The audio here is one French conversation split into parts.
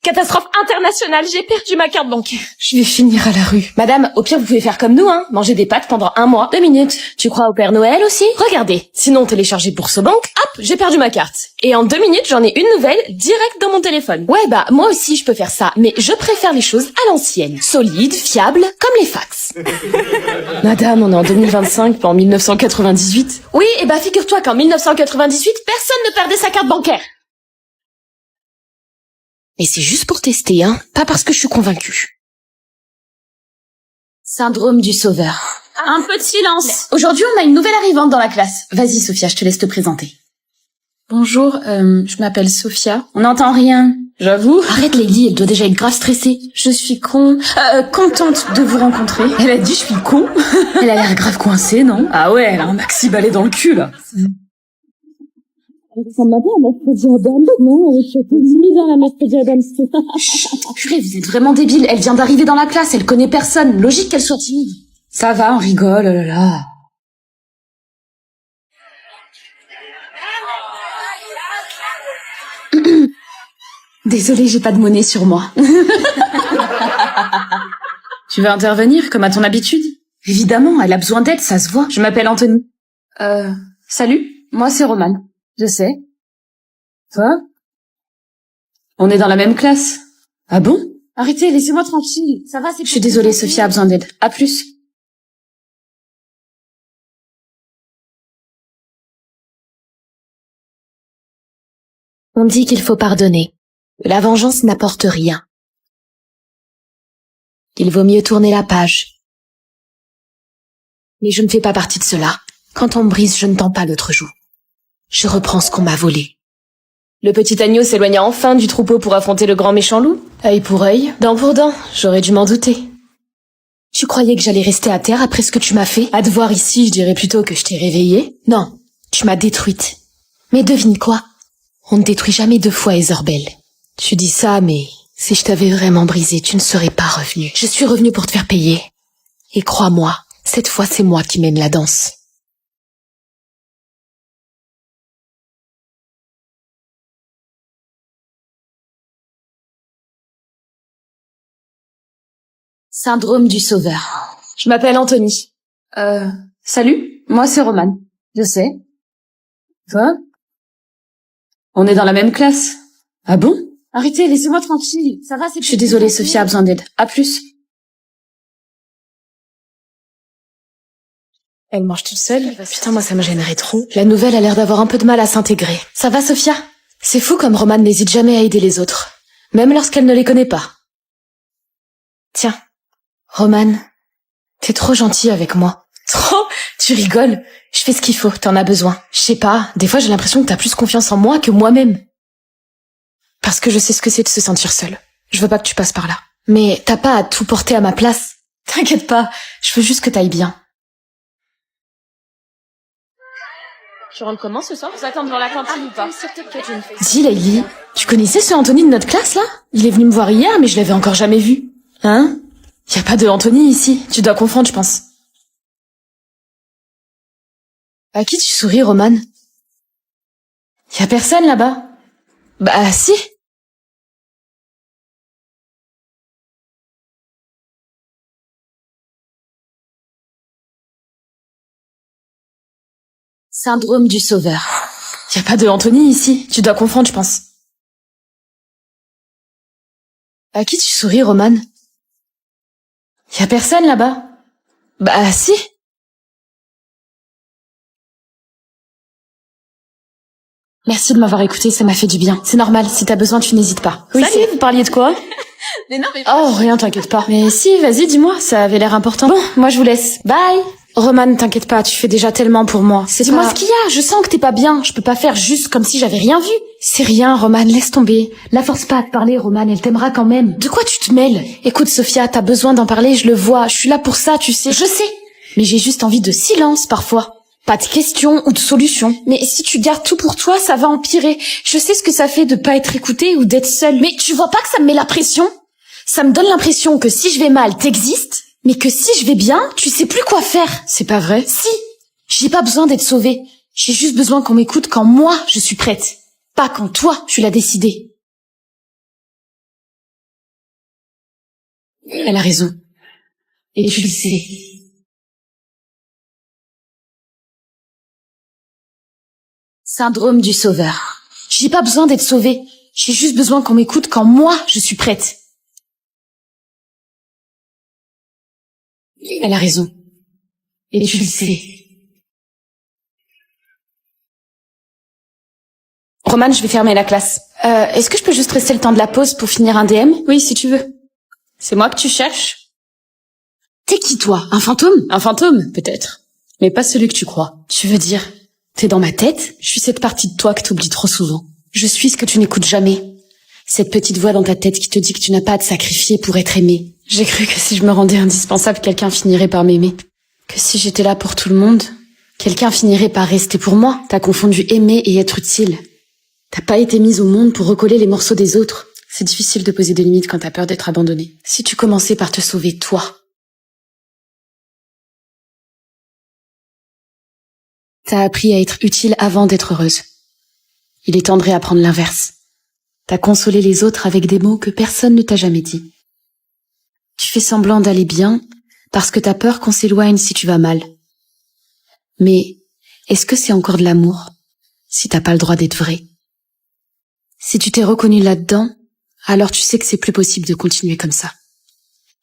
Catastrophe internationale, j'ai perdu ma carte bancaire. Je vais finir à la rue. Madame, au pire, vous pouvez faire comme nous, hein. Manger des pâtes pendant 1 mois. 2 minutes. Tu crois au Père Noël aussi? Regardez. Sinon, téléchargez Bourse-Bank. Hop, j'ai perdu ma carte. Et en 2 minutes, j'en ai une nouvelle direct dans mon téléphone. Ouais, bah, moi aussi, je peux faire ça. Mais je préfère les choses à l'ancienne. Solides, fiables, comme les fax. Madame, on est en 2025, pas en 1998. Oui, et bah, figure-toi qu'en 1998, personne ne perdait sa carte bancaire. Mais c'est juste pour tester, hein. Pas parce que je suis convaincue. Syndrome du sauveur. Un peu de silence. Aujourd'hui, on a une nouvelle arrivante dans la classe. Vas-y, Sophia, je te laisse te présenter. Bonjour, je m'appelle Sophia. On n'entend rien. J'avoue. Arrête, Lily, elle doit déjà être grave stressée. Je suis contente de vous rencontrer. Elle a dit je suis con. Elle a l'air grave coincée, non? Ah ouais, elle a un maxi balai dans le cul, là. Ça m'a bien, Mercredi Adams, non? Je suis mise à la Mercredi Adams. Purée, vous êtes vraiment débile. Elle vient d'arriver dans la classe, elle connaît personne. Logique qu'elle soit timide. Ça va, on rigole, oh là là. Désolée, j'ai pas de monnaie sur moi. Tu veux intervenir, comme à ton habitude? Évidemment, elle a besoin d'aide, ça se voit. Je m'appelle Anthony. Salut, moi c'est Romane. Je sais. Toi? On est dans la même classe. Ah bon? Arrêtez, laissez-moi tranquille. Ça va, c'est... Je suis désolée, Sophia a besoin d'aide. À plus. On dit qu'il faut pardonner. La vengeance n'apporte rien. Il vaut mieux tourner la page. Mais je ne fais pas partie de cela. Quand on me brise, je ne tends pas l'autre joue. Je reprends ce qu'on m'a volé. Le petit agneau s'éloigna enfin du troupeau pour affronter le grand méchant loup. Œil pour œil, dent pour dent, j'aurais dû m'en douter. Tu croyais que j'allais rester à terre après ce que tu m'as fait? À te voir ici, je dirais plutôt que je t'ai réveillée. Non, tu m'as détruite. Mais devine quoi? On ne détruit jamais 2 fois Ezorbel. Tu dis ça, mais si je t'avais vraiment brisé, tu ne serais pas revenu. Je suis revenue pour te faire payer. Et crois-moi, cette fois c'est moi qui mène la danse. Syndrome du sauveur. Je m'appelle Anthony. Salut, moi c'est Romane. Je sais. Toi? On est dans la même classe. Ah bon? Arrêtez, laissez-moi tranquille. Ça va, c'est... Je suis désolée, Sophia a besoin d'aide. À plus. Elle mange toute seule? Putain, moi ça me gênerait trop. La nouvelle a l'air d'avoir un peu de mal à s'intégrer. Ça va, Sophia? C'est fou comme Romane n'hésite jamais à aider les autres. Même lorsqu'elle ne les connaît pas. Tiens, Romane, t'es trop gentille avec moi. Trop? Tu rigoles? Je fais ce qu'il faut, t'en as besoin. Je sais pas, des fois j'ai l'impression que t'as plus confiance en moi que moi-même. Parce que je sais ce que c'est de se sentir seule. Je veux pas que tu passes par là. Mais t'as pas à tout porter à ma place. T'inquiète pas, je veux juste que t'ailles bien. Tu rentres comment ce soir? Vous attendez devant la cantine ou pas? Dis, Layli, tu connaissais ce Anthony de notre classe, là? Il est venu me voir hier, mais je l'avais encore jamais vu. Hein? Y a pas de Anthony ici. Tu dois confondre, je pense. À qui tu souris, Romane? Y a personne là-bas. Bah, si. Syndrome du sauveur. Y a pas de Anthony ici. Tu dois confondre, je pense. À qui tu souris, Romane? Y a personne là-bas. Bah, si. Merci de m'avoir écouté, ça m'a fait du bien. C'est normal, si t'as besoin, tu n'hésites pas. Oui, Salut, vous parliez de quoi? Mais non, mais... Oh, rien, t'inquiète pas. Mais si, vas-y, dis-moi, ça avait l'air important. Bon, moi je vous laisse. Bye. Romane, t'inquiète pas, tu fais déjà tellement pour moi. Dis-moi ce qu'il y a, je sens que t'es pas bien. Je peux pas faire juste comme si j'avais rien vu. C'est rien, Romane, laisse tomber. La force pas à te parler, Romane, elle t'aimera quand même. De quoi tu te mêles? Écoute, Sophia, t'as besoin d'en parler, je le vois. Je suis là pour ça, tu sais. Je sais. Mais j'ai juste envie de silence, parfois. Pas de questions ou de solutions. Mais si tu gardes tout pour toi, ça va empirer. Je sais ce que ça fait de pas être écoutée ou d'être seule. Mais tu vois pas que ça me met la pression? Ça me donne l'impression que si je vais mal, t'existes, mais que si je vais bien, tu sais plus quoi faire. C'est pas vrai? Si. J'ai pas besoin d'être sauvée. J'ai juste besoin qu'on m'écoute quand moi, je suis prête. Pas quand toi, tu l'as décidé. Elle a raison. Et tu le sais. Syndrome du sauveur. J'ai pas besoin d'être sauvée. J'ai juste besoin qu'on m'écoute quand moi, je suis prête. Elle a raison. Et tu le sais. Romane, je vais fermer la classe. Est-ce que je peux juste rester le temps de la pause pour finir un DM? Oui, si tu veux. C'est moi que tu cherches? T'es qui, toi? Un fantôme? Un fantôme, peut-être. Mais pas celui que tu crois. Tu veux dire, t'es dans ma tête? Je suis cette partie de toi que t'oublies trop souvent. Je suis ce que tu n'écoutes jamais. Cette petite voix dans ta tête qui te dit que tu n'as pas à te sacrifier pour être aimé. J'ai cru que si je me rendais indispensable, quelqu'un finirait par m'aimer. Que si j'étais là pour tout le monde, quelqu'un finirait par rester pour moi. T'as confondu aimer et être utile. T'as pas été mise au monde pour recoller les morceaux des autres. C'est difficile de poser des limites quand t'as peur d'être abandonné. Si tu commençais par te sauver toi. T'as appris à être utile avant d'être heureuse. Il est temps de réapprendre l'inverse. T'as consolé les autres avec des mots que personne ne t'a jamais dit. Tu fais semblant d'aller bien parce que t'as peur qu'on s'éloigne si tu vas mal. Mais est-ce que c'est encore de l'amour si t'as pas le droit d'être vrai? Si tu t'es reconnu là-dedans, alors tu sais que c'est plus possible de continuer comme ça.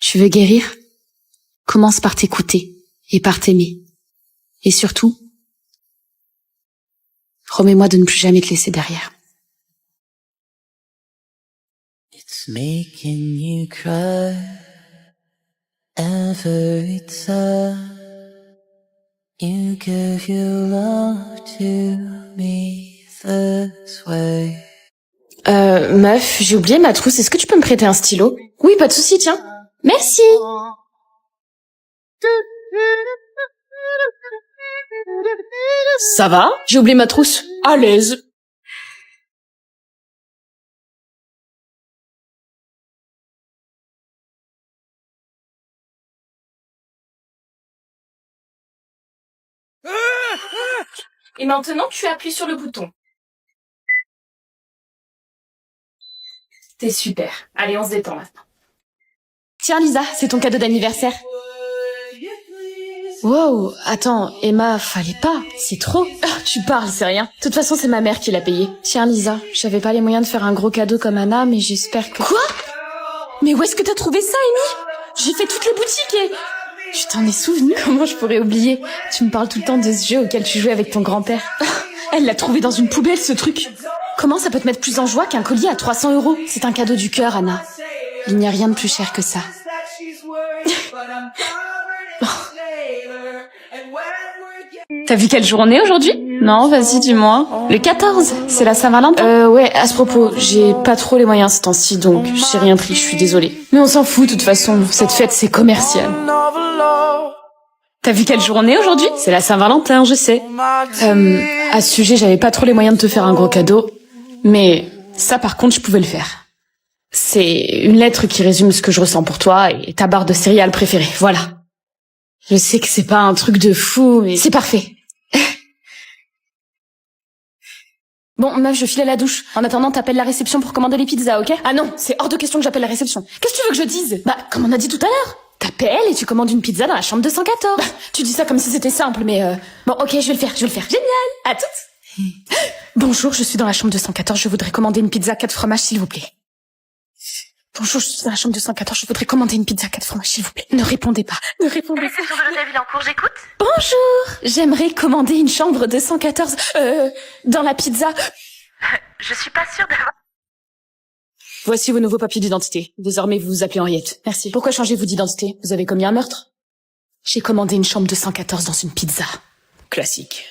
Tu veux guérir? Commence par t'écouter et par t'aimer. Et surtout, promets-moi de ne plus jamais te laisser derrière. It's making you cry every time you give your love to me this way. Meuf, j'ai oublié ma trousse. Est-ce que tu peux me prêter un stylo? Oui, pas de souci, tiens. Merci. Ça va? J'ai oublié ma trousse. À l'aise. Et maintenant, tu appuies sur le bouton. T'es super. Allez, on se détend maintenant. Tiens, Lisa, c'est ton cadeau d'anniversaire. Wow, attends, Emma, fallait pas. C'est trop. Tu parles, c'est rien. De toute façon, c'est ma mère qui l'a payé. Tiens, Lisa, j'avais pas les moyens de faire un gros cadeau comme Anna, mais j'espère que... Quoi? Mais où est-ce que t'as trouvé ça, Amy? J'ai fait toutes les boutiques et... Tu t'en es souvenu? Comment je pourrais oublier? Tu me parles tout le temps de ce jeu auquel tu jouais avec ton grand-père. Elle l'a trouvé dans une poubelle, ce truc. Comment ça peut te mettre plus en joie qu'un collier à 300 €? C'est un cadeau du cœur, Anna. Il n'y a rien de plus cher que ça. T'as vu quelle journée aujourd'hui? Non, vas-y, dis-moi. Le 14, c'est la Saint-Valentin. Ouais, à ce propos, j'ai pas trop les moyens ce temps-ci, donc j'ai rien pris, je suis désolée. Mais on s'en fout, de toute façon, cette fête, c'est commercial. T'as vu quelle journée aujourd'hui? C'est la Saint-Valentin, je sais. À ce sujet, j'avais pas trop les moyens de te faire un gros cadeau, mais ça, par contre, je pouvais le faire. C'est une lettre qui résume ce que je ressens pour toi et ta barre de céréales préférée, voilà. Je sais que c'est pas un truc de fou, mais c'est parfait. Bon, meuf, je file à la douche. En attendant, t'appelles la réception pour commander les pizzas, ok? Ah non, c'est hors de question que j'appelle la réception. Qu'est-ce que tu veux que je dise? Bah, comme on a dit tout à l'heure. T'appelles et tu commandes une pizza dans la chambre 214. Bah, tu dis ça comme si c'était simple, mais bon, ok, je vais le faire. Génial. À toutes. Bonjour, je suis dans la chambre 214. Je voudrais commander une pizza 4 fromages, s'il vous plaît. Bonjour, je suis dans la chambre 214. Je voudrais commander une pizza 4 fromages, s'il vous plaît. Ne répondez pas. Réception de l'hôtel Villancourt, j'écoute. Bonjour. J'aimerais commander une chambre 214, dans la pizza. Je suis pas sûre d'avoir... Voici vos nouveaux papiers d'identité. Désormais, vous vous appelez Henriette. Merci. Pourquoi changez-vous d'identité? Vous avez commis un meurtre? J'ai commandé une chambre 214 dans une pizza. Classique.